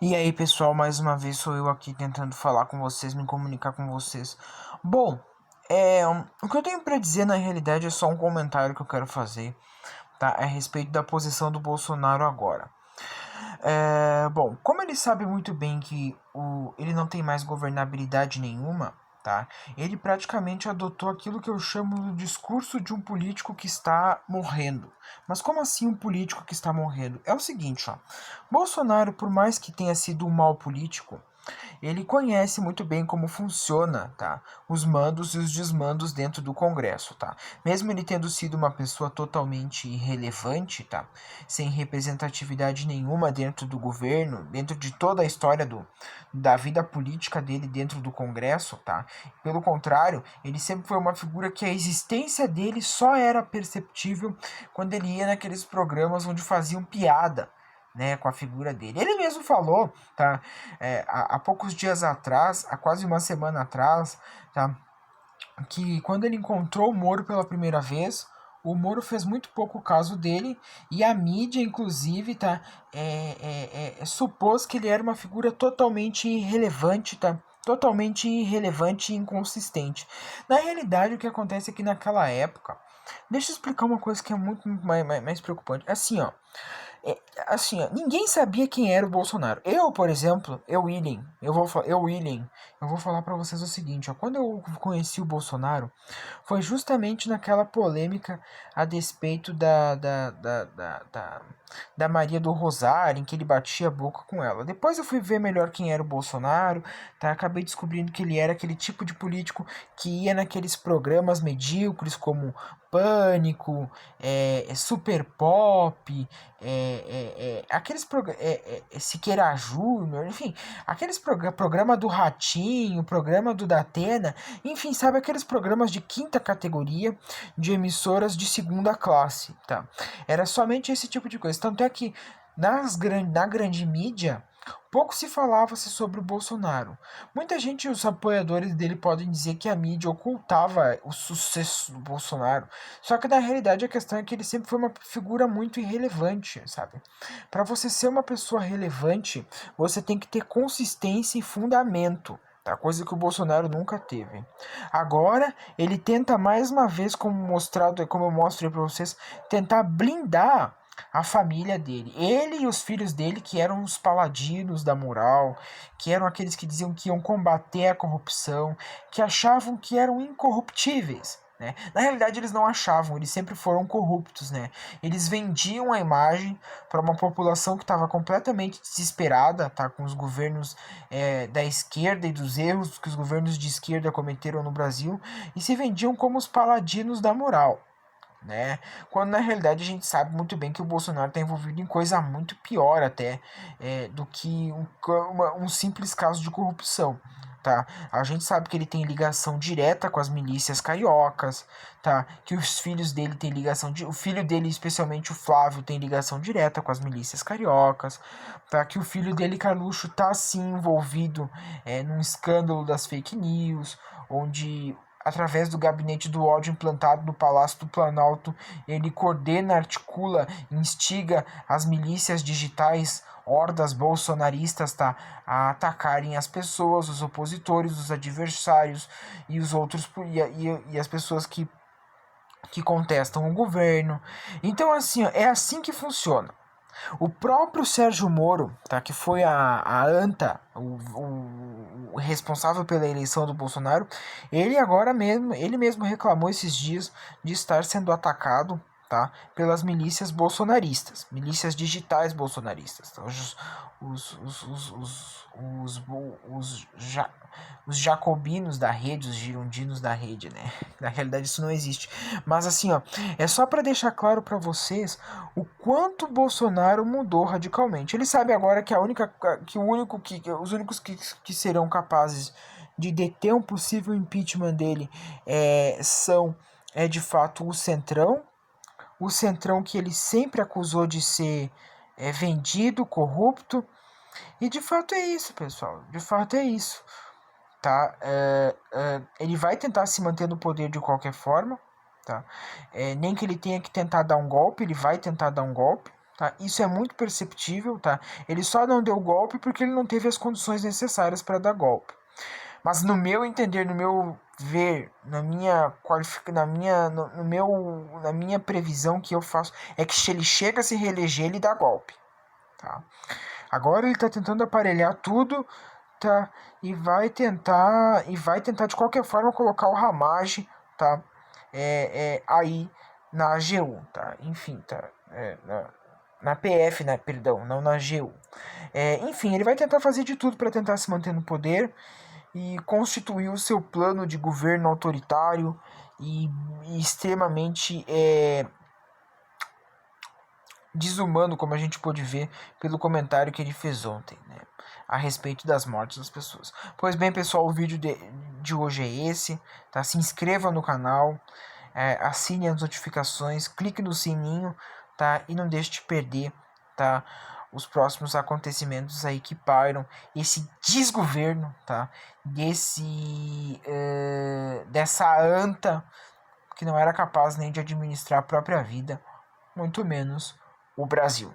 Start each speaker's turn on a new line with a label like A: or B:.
A: E aí, pessoal, mais uma vez sou eu aqui tentando falar com vocês, me comunicar com vocês. Bom, o que eu tenho pra dizer na realidade é só um comentário que eu quero fazer, tá? A respeito da posição do Bolsonaro agora. Bom, como ele sabe muito bem que ele não tem mais governabilidade nenhuma, tá? Ele praticamente adotou aquilo que eu chamo do discurso de um político que está morrendo. Mas como assim um político que está morrendo? É o seguinte, ó. Bolsonaro, por mais que tenha sido um mau político, ele conhece muito bem como funciona, tá? Os mandos e os desmandos dentro do Congresso, tá? Mesmo ele tendo sido uma pessoa totalmente irrelevante, tá? Sem representatividade nenhuma dentro do governo, dentro de toda a história da vida política dele dentro do Congresso, tá? Pelo contrário, ele sempre foi uma figura que a existência dele só era perceptível quando ele ia naqueles programas onde faziam piada, né, com a figura dele. Ele mesmo falou, tá, há poucos dias atrás, há quase uma semana atrás, tá, que quando ele encontrou o Moro pela primeira vez, o Moro fez muito pouco caso dele e a mídia, inclusive, tá, supôs que ele era uma figura totalmente irrelevante, tá? Totalmente irrelevante e inconsistente. Na realidade, o que acontece é que naquela época, deixa eu explicar uma coisa que é muito mais preocupante. Assim, ó, é, assim, ó, ninguém sabia quem era o Bolsonaro. Eu, por exemplo, eu vou falar pra vocês o seguinte, ó, quando eu conheci o Bolsonaro, foi justamente naquela polêmica a despeito da Maria do Rosário, em que ele batia a boca com ela. Depois eu fui ver melhor quem era o Bolsonaro, tá? Acabei descobrindo que ele era aquele tipo de político que ia naqueles programas medíocres como Pânico, Super Pop, aqueles Siqueira Júnior, enfim, aqueles programa do Ratinho, programa do Datena, enfim, sabe aqueles programas de quinta categoria de emissoras de segunda classe, tá? Era somente esse tipo de coisa. Tanto é que na grande mídia pouco se falava-se sobre o Bolsonaro. Muita gente, os apoiadores dele, podem dizer que a mídia ocultava o sucesso do Bolsonaro. Só que na realidade a questão é que ele sempre foi uma figura muito irrelevante, sabe? Para você ser uma pessoa relevante, você tem que ter consistência e fundamento. Tá? Coisa que o Bolsonaro nunca teve. Agora, ele tenta mais uma vez, como eu mostrei para vocês, tentar blindar a família dele. Ele e os filhos dele, que eram os paladinos da moral, que eram aqueles que diziam que iam combater a corrupção, que achavam que eram incorruptíveis. Né? Na realidade, eles não achavam, eles sempre foram corruptos. Né? Eles vendiam a imagem para uma população que estava completamente desesperada, tá, com os governos da esquerda e dos erros que os governos de esquerda cometeram no Brasil, e se vendiam como os paladinos da moral. Né? Quando na realidade a gente sabe muito bem que o Bolsonaro está envolvido em coisa muito pior até do que um simples caso de corrupção. Tá? A gente sabe que ele tem ligação direta com as milícias cariocas, tá? Que os filhos dele têm o filho dele, especialmente o Flávio, tem ligação direta com as milícias cariocas, tá? Que o filho dele, Carluxo, tá sim envolvido num escândalo das fake news, onde através do gabinete do ódio implantado no Palácio do Planalto, ele coordena, articula, instiga as milícias digitais, hordas bolsonaristas, tá, a atacarem as pessoas, os opositores, os adversários e os outros e as pessoas que contestam o governo. Então, assim, ó, é assim que funciona. O próprio Sérgio Moro, tá, que foi a anta, o responsável pela eleição do Bolsonaro, ele mesmo reclamou esses dias de estar sendo atacado, tá, pelas milícias bolsonaristas, milícias digitais bolsonaristas, tá, os, os, ja, os jacobinos da rede, os girondinos da rede, né? Na realidade isso não existe. Mas assim, ó, é só para deixar claro para vocês o quanto Bolsonaro mudou radicalmente. Ele sabe agora que os únicos que serão capazes de deter um possível impeachment dele são de fato o Centrão que ele sempre acusou de ser vendido, corrupto. E de fato é isso, pessoal. De fato é isso. Tá? Ele vai tentar se manter no poder de qualquer forma. Tá? Nem que ele tenha que tentar dar um golpe, ele vai tentar dar um golpe. tá? Isso é muito perceptível, tá? Ele só não deu golpe porque ele não teve as condições necessárias para dar golpe. Mas no meu entender, no meu ver, na minha na minha previsão que eu faço, é que se ele chega a se reeleger, ele dá golpe, tá? Agora ele tá tentando aparelhar tudo, tá? E vai tentar de qualquer forma colocar o Ramage, tá? Aí na AGU, tá? Enfim, tá? Na PF, né? Perdão, não na AGU. Enfim, ele vai tentar fazer de tudo para tentar se manter no poder e constituir o seu plano de governo autoritário e extremamente desumano, como a gente pôde ver pelo comentário que ele fez ontem, né, a respeito das mortes das pessoas. Pois bem, pessoal, o vídeo de hoje é esse, tá? Se inscreva no canal, assine as notificações, clique no sininho, tá? E não deixe de perder, tá? Os próximos acontecimentos aí que pairam esse desgoverno, tá? Dessa anta que não era capaz nem de administrar a própria vida, muito menos o Brasil.